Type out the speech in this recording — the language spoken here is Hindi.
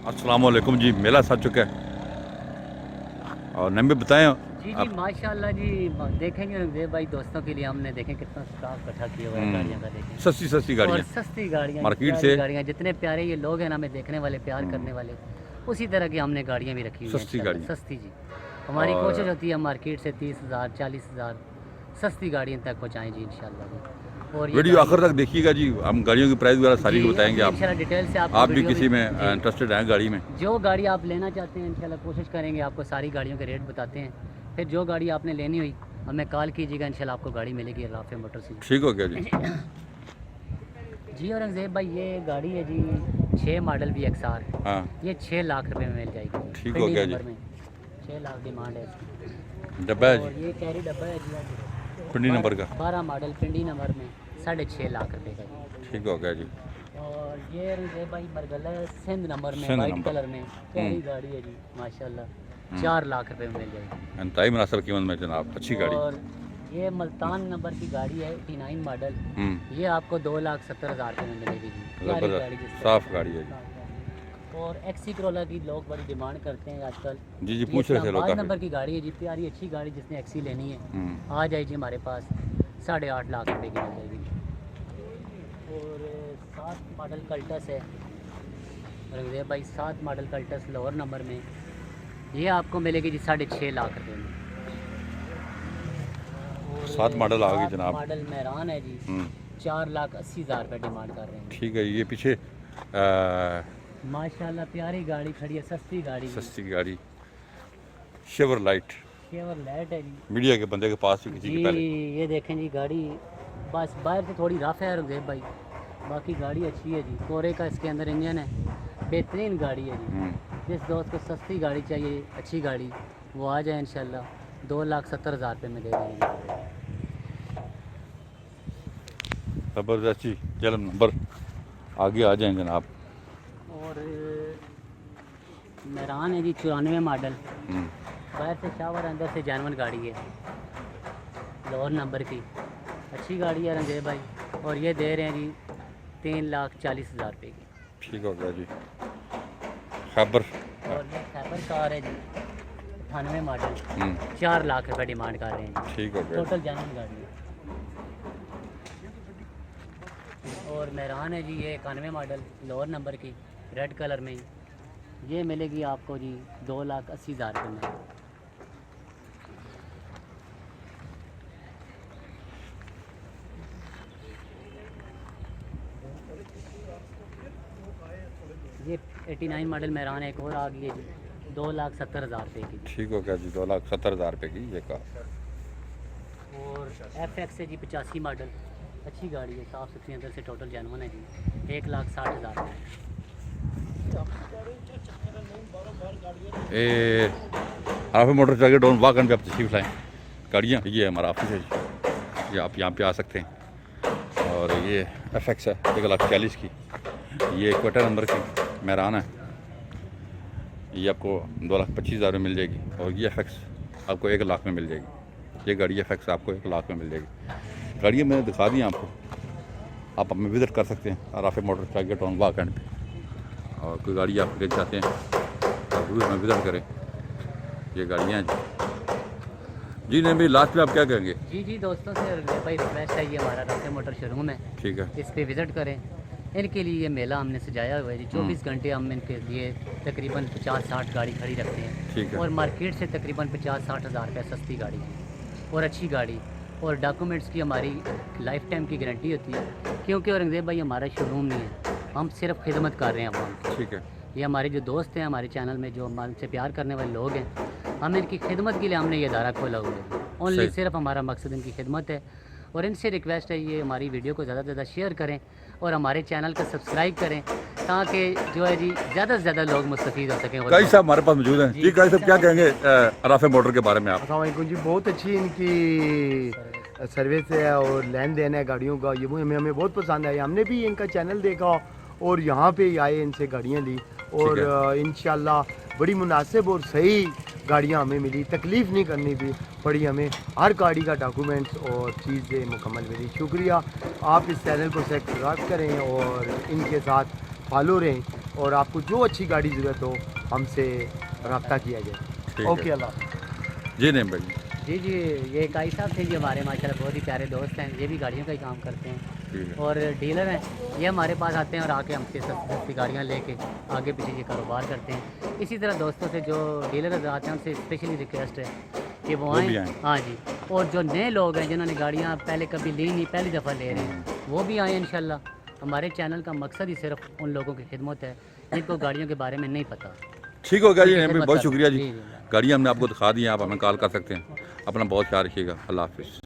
अस्सलाम वालेकुम जी। मेला सज चुका है और नंबर बताएं जी आप। माशाल्लाह जी। देखेंगे रंगदेव भाई, दोस्तों के लिए हमने देखें कितना स्टॉक इकट्ठा किया हुआ है गाड़ियों का, देखें। सस्ती सस्ती और गाड़ियाँ सस्ती गाड़ियाँ, मार्केट प्यारी से। गाड़ियाँ, जितने प्यारे ये लोग हैं ना हमें देखने वाले, प्यार करने वाले, उसी तरह की हमने गाड़ियाँ भी रखी हुई हैं सस्ती इंशाल्लाह। गाड़ियाँ सस्ती जी, हमारी कोशिश और होती है मार्केट से 30,000 40,000 सस्ती गाड़ियों तक पहुँचाएँ जी इंशाल्लाह जी। और ये वीडियो गाड़ी आखिर तक देखिएगा जी। हम गाड़ियों की प्राइस वगैरह सारी जी को बताएंगे आप। इंशाल्लाह डिटेल से आपको आप भी वीडियो किसी में जी, इंटरेस्टेड हैं गाड़ी में? जो गाड़ी आप लेना चाहते हैं इंशाल्लाह कोशिश करेंगे, आपको सारी गाड़ियों के रेट बताते हैं। फिर जो गाड़ी आपने लेनी हुई हमें कॉल कीजिएगा, इंशाल्लाह आपको गाड़ी मिलेगी राफे मोटर से। ठीक हो गया जी। जी औरंगजेब भाई, ये गाड़ी है जी 6 मॉडल VXR। हाँ ये 6 लाख रुपए में मिल जाएगी। ठीक हो गया जी। नंबर में 6 लाख डिमांड है इसकी। डब्बा है और जी, ये कैरी डब्बा है जी, पिंडी नंबर का। 12 मॉडल पिंडी नंबर में 6.5 लाख रुपए का जी। ठीक हो गया जी। और ये औरंगजेब भाई मरगला सिंध नंबर में, सिंध वाइट नंबर। कलर में प्यारी गाड़ी है जी माशाल्लाह। 4 लाख रुपए में मिल जाएगी। इंतहाई मुनासिब कीमत में जनाब, अच्छी गाड़ी। और ये मुल्तान नंबर की गाड़ी है 89 मॉडल। ये आपको 2,70,000 रुपये में मिलेगी जी। प्यारी गाड़ी ज़बरदस्त जिसको साफ गाड़ी है जी। और एक्सी करोला की लोग बड़ी डिमांड करते हैं आजकल। जी जी, ये पूछ रहे थे लोग इस्लामाबाद नंबर काफ़ी। की गाड़ी है जी, प्यारी अच्छी गाड़ी, जिसने एक्सी लेनी है आ जाए जी हमारे पास। 8.5 लाख रुपए की मिल जाएगी। और 7 मॉडल कल्टस है रंगदेव भाई, 7 मॉडल कल्टस लोअर नंबर में, ये आपको मिलेगी जी 6.5 लाख रुपए में। और 7 मॉडल आ गई 7 जनाब। मॉडल मेहरान है जी, 4,80,000 रुपये डिमांड कर रहे हैं। ठीक है। ये पीछे माशाल्लाह प्यारी गाड़ी खड़ी है, सस्ती गाड़ी है। सस्ती गाड़ी शेवर लाइट केवल लाइट है जी। मीडिया के बंदे के पास ही किसी जी के पहले। ये देखें जी गाड़ी, बस बाहर से थोड़ी रफ है रंगदेव भाई, बाकी गाड़ी अच्छी है जी। कोरे का इसके अंदर इंजन है, बेहतरीन गाड़ी है जी। जिस दोस्त को सस्ती गाड़ी चाहिए, अच्छी गाड़ी, वो आ जाए इंशाल्लाह। 2,70,000 रुपये में दे देंगे। ज़बरदस्त जी। चल नंबर आगे आ जाएं जनाब। और मेहरान है जी 94 मॉडल, हम्म, बाहर से शावर अंदर से जानवर गाड़ी है, लोअर नंबर की, अच्छी गाड़ी है रंगदेव भाई। और ये दे रहे हैं जी 3,40,000 रुपये की। ठीक हो गया जी। खैबर। और ये खैबर कार है जी 98 मॉडल, हम्म, 4 लाख रुपये डिमांड कर रहे हैं जी। ठीक हो गया। टोटल जानवर गाड़ी है। और मेहरान है जी ये 91 मॉडल लोअर नंबर की, रेड कलर में, ये मिलेगी आपको जी 2,80,000 रुपये में। ये 89 मॉडल मेहरान एक और आ गई है जी 2,70,000 रुपये की। ठीक हो गया जी। 2,70,000 रुपये की ये कार। और FX है जी 85 मॉडल, अच्छी गाड़ी है, साफ़ सुथरी, अंदर से टोटल जानवन है जी। 1,60,000 रुपये। ए राफे मोटर चल के डोन वाक पे आप तशरीफ लाएँ। गाड़ियाँ ये है, हमारा ऑफिस है जी। ये आप यहाँ पे आ सकते हैं। और ये FX है 1,40,000 की। ये इक्वेटर नंबर की मेहरान है, ये आपको 2,25,000 में मिल जाएगी। और ये FX आपको 1 लाख में मिल जाएगी। ये गाड़ी FX आपको 1 लाख में मिल जाएगी। गाड़ियाँ मैंने दिखा दी आपको, आप हमें विज़िट कर सकते हैं राफे मोटर चाहिए टाउन वाक एंड पे। और कोई गाड़ी आप ले चाहते हैं आप जरूर हमें विज़िट करें। ये गाड़ियाँ हैं जी। नहीं भाई, लास्ट में आप क्या कहेंगे? जी जी दोस्तों से भाई रिक्वेस्ट है, ये हमारा राफे मोटर शोरूम है, ठीक है। इस पे विज़िट करें। इनके लिए ये मेला हमने सजाया हुआ है जी। 24 घंटे हम इनके लिए तकरीबन 50-60 गाड़ी खड़ी रखते हैं। ठीक है। और मार्केट से तकरीबन 50-60 हज़ार रुपये सस्ती गाड़ी है और अच्छी गाड़ी। और डॉक्यूमेंट्स की हमारी लाइफ टाइम की गारंटी होती है, क्योंकि औरंगजेब भाई हमारा शोरूम नहीं है, हम सिर्फ खिदमत कर रहे हैं अवाम की। ठीक है। ये हमारे जो दोस्त हैं हमारे चैनल में, जो हमसे प्यार करने वाले लोग हैं, हम इनकी खिदमत के लिए हमने ये अदारा खोला हुआ है। ओनली सही। सिर्फ हमारा मकसद इनकी खिदमत है। और इनसे रिक्वेस्ट है ये हमारी वीडियो को ज़्यादा से ज़्यादा शेयर करें और हमारे चैनल को सब्सक्राइब करें, ताकि जो है जी ज़्यादा से ज़्यादा लोग मुस्तफ़ीद हो सकें। गाइस साहब हमारे पास मौजूद हैं जी। गाइस साहब क्या कहेंगे राफे मोटर के बारे में आप? अस्सलाम वालेकुम जी। बहुत अच्छी इनकी सर्विस है और लेन देन है गाड़ियों का, ये हमें बहुत पसंद आया। हमने भी इनका चैनल देखा और यहाँ पे ही आए, इनसे गाड़ियाँ ली और इंशाल्लाह बड़ी मुनासिब और सही गाड़ियाँ हमें मिली। तकलीफ़ नहीं करनी पड़ी हमें, हर गाड़ी का डॉक्यूमेंट्स और चीज़ें मुकम्मल मिली। शुक्रिया। आप इस चैनल को सब्सक्राइब करें और इनके साथ फॉलो रहें। और आपको जो अच्छी गाड़ी ज़रूरत हो हमसे रब्ता किया ठीक जाए। है। ओके, अल्लाह हाफ़िज़। जी नहीं भाई, जी जी, ये काई साहब थे जी हमारे माशाल्लाह बहुत ही प्यारे दोस्त हैं, ये भी गाड़ियों का ही काम करते हैं ठीक है। और डीलर हैं। ये हमारे पास आते हैं और आके हमसे सस्ती सस्ती गाड़ियाँ लेके आगे पीछे ये कारोबार करते हैं। इसी तरह दोस्तों से जो डीलर आते हैं उनसे स्पेशली रिक्वेस्ट है कि वो भी आएँ। आएँ। हाँ जी, और जो नए लोग हैं जिन्होंने गाड़ियाँ पहले कभी ली नहीं, पहली दफ़ा ले रहे हैं, वो भी आएँ इंशाल्लाह। हमारे चैनल का मकसद ही सिर्फ उन लोगों की खिदमत है जिनको गाड़ियों के बारे में नहीं पता। ठीक हो गया जी, उनकी नहीं खिदमत बहुत कर- शुक्रिया जी। जी, जी। गाड़ियाँ हमने आपको दिखा दी हैं, आप हमें कॉल कर सकते हैं। अपना बहुत ख्याल रखिएगा। अल्लाह हाफिज़।